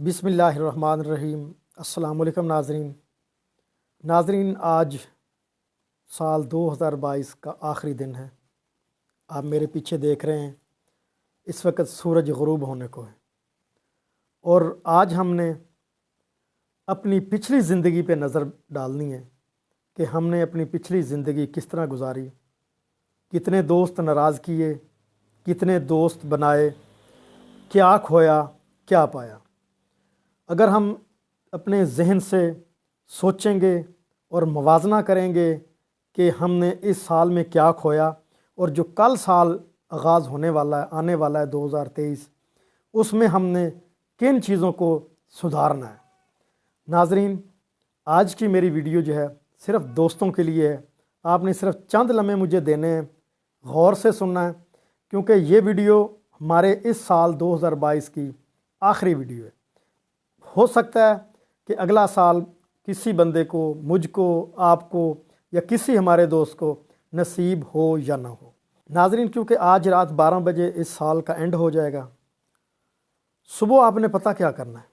बिस्मिल्लाहिर्रहमानिर्रहीम। अस्सलाम वालेकुम नाज़रीन, आज साल 2022 का आखिरी दिन है। आप मेरे पीछे देख रहे हैं, इस वक्त सूरज ग़ुरूब होने को है और आज हमने अपनी पिछली ज़िंदगी पे नज़र डालनी है कि हमने अपनी पिछली ज़िंदगी किस तरह गुजारी, कितने दोस्त नाराज़ किए, कितने दोस्त बनाए, क्या खोया क्या पाया। अगर हम अपने जहन से सोचेंगे और मुवाजना करेंगे कि हमने इस साल में क्या खोया और जो कल साल आगाज़ होने वाला है, आने वाला है 2023, उसमें हमने किन चीज़ों को सुधारना है। नाज़रीन, आज की मेरी वीडियो जो है सिर्फ़ दोस्तों के लिए है। आपने सिर्फ चंद लम्हे मुझे देने हैं, गौर से सुनना है, क्योंकि ये वीडियो हमारे इस साल 2022 की आखिरी वीडियो है। हो सकता है कि अगला साल किसी बंदे को, मुझको, आपको या किसी हमारे दोस्त को नसीब हो या ना हो। नाज़रीन, क्योंकि आज रात 12 बजे इस साल का एंड हो जाएगा। सुबह आपने पता क्या करना है,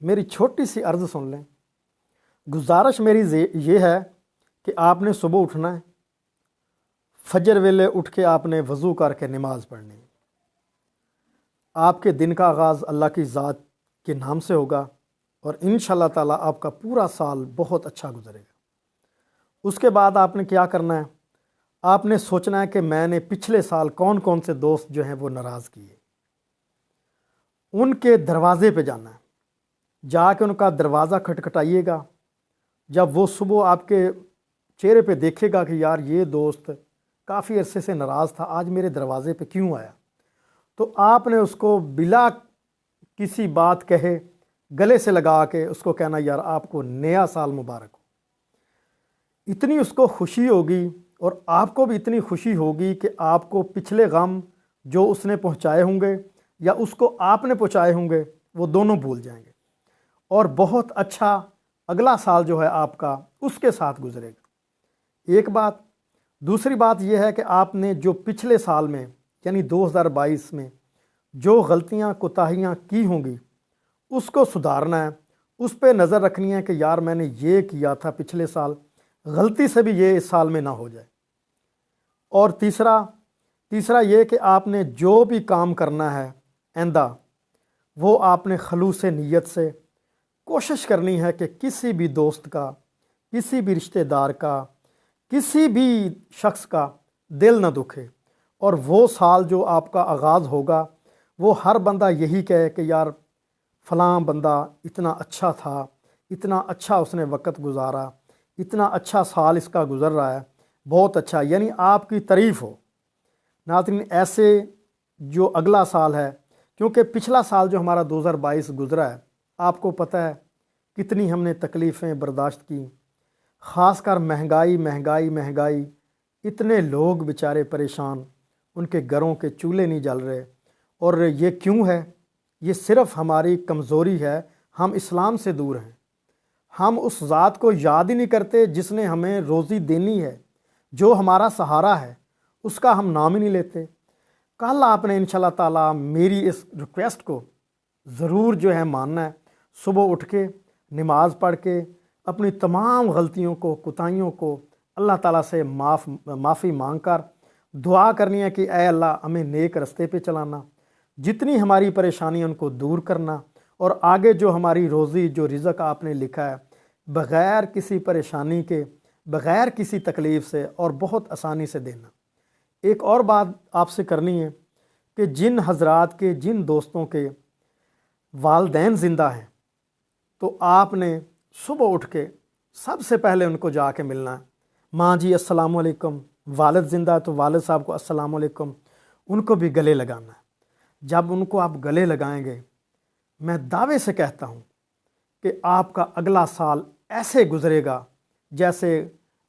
मेरी छोटी सी अर्ज़ सुन लें। गुजारिश मेरी ये है कि आपने सुबह उठना है, फजर वेले उठ के आपने वज़ू करके नमाज़ पढ़नी है। आपके दिन का आगाज़ अल्लाह की ज़ात के नाम से होगा और इंशाअल्लाह ताला आपका पूरा साल बहुत अच्छा गुजरेगा। उसके बाद आपने क्या करना है, आपने सोचना है कि मैंने पिछले साल कौन कौन से दोस्त जो हैं वो नाराज़ किए, उनके दरवाज़े पे जाना है, जाके उनका दरवाज़ा खटखटाइएगा। जब वो सुबह आपके चेहरे पे देखेगा कि यार ये दोस्त काफ़ी अरसे से नाराज़ था, आज मेरे दरवाज़े पे क्यों आया, तो आपने उसको बिला किसी बात कहे गले से लगा के उसको कहना, यार आपको नया साल मुबारक हो। इतनी उसको खुशी होगी और आपको भी इतनी खुशी होगी कि आपको पिछले गम जो उसने पहुंचाए होंगे या उसको आपने पहुंचाए होंगे वो दोनों भूल जाएंगे और बहुत अच्छा अगला साल जो है आपका उसके साथ गुजरेगा। एक बात। दूसरी बात यह है कि आपने जो पिछले साल में यानी 2022 में जो गलतियां कोताहियां की होंगी उसको सुधारना है, उस पर नज़र रखनी है कि यार मैंने ये किया था पिछले साल, गलती से भी ये इस साल में ना हो जाए। और तीसरा ये कि आपने जो भी काम करना है आइंदा, वो आपने खलूस नीयत से कोशिश करनी है कि किसी भी दोस्त का, किसी भी रिश्तेदार का, किसी भी शख्स का दिल ना दुखे और वो साल जो आपका आगाज़ होगा वो हर बंदा यही कहे कि यार फ़लाँ बंदा इतना अच्छा था, इतना अच्छा उसने वक़्त गुजारा, इतना अच्छा साल इसका गुज़र रहा है, बहुत अच्छा, यानी आपकी तारीफ़ हो। नाज़रीन, ऐसे जो अगला साल है, क्योंकि पिछला साल जो हमारा 2022 गुज़रा है, आपको पता है कितनी हमने तकलीफ़ें बर्दाश्त की, ख़ासकर महंगाई, इतने लोग बेचारे परेशान, उनके घरों के चूल्हे नहीं जल रहे। और ये क्यों है? ये सिर्फ़ हमारी कमज़ोरी है, हम इस्लाम से दूर हैं, हम उस ज़ात को याद ही नहीं करते जिसने हमें रोज़ी देनी है, जो हमारा सहारा है, उसका हम नाम ही नहीं लेते। कल आपने इंशाअल्लाह ताला मेरी इस रिक्वेस्ट को ज़रूर जो है मानना है। सुबह उठ के नमाज़ पढ़ के अपनी तमाम गलतियों को, कोताहियों को अल्लाह ताला से माफ़ी मांग कर दुआ करनी है कि ऐ अल्लाह हमें नेक रस्ते पे चलाना, जितनी हमारी परेशानी उनको दूर करना और आगे जो हमारी रोज़ी, जो रिज़्क़ आपने लिखा है, बग़ैर किसी परेशानी के, बग़ैर किसी तकलीफ़ से और बहुत आसानी से देना। एक और बात आपसे करनी है कि जिन हज़रात के, जिन दोस्तों के वालिदैन ज़िंदा हैं, तो आपने सुबह उठ के सबसे पहले उनको जाके मिलना है। माँ जी अस्सलाम वालेकुम, वालिद ज़िंदा है तो वालिद साहब को अस्सलाम वालेकुम, उनको भी गले लगाना है। जब उनको आप गले लगाएंगे, मैं दावे से कहता हूँ कि आपका अगला साल ऐसे गुजरेगा जैसे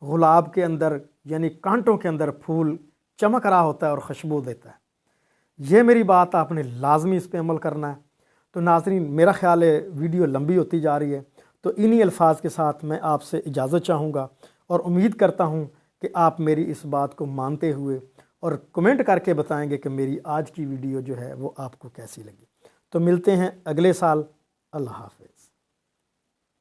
गुलाब के अंदर यानी कांटों के अंदर फूल चमक रहा होता है और खुशबू देता है। ये मेरी बात आपने लाजमी इस पर अमल करना है। तो नाज़रीन, मेरा ख़्याल है वीडियो लंबी होती जा रही है, तो इन्हीं अल्फाज के साथ मैं आपसे इजाज़त चाहूँगा और उम्मीद करता हूँ कि आप मेरी इस बात को मानते हुए और कमेंट करके बताएंगे कि मेरी आज की वीडियो जो है वो आपको कैसी लगी। तो मिलते हैं अगले साल اللہ حافظ.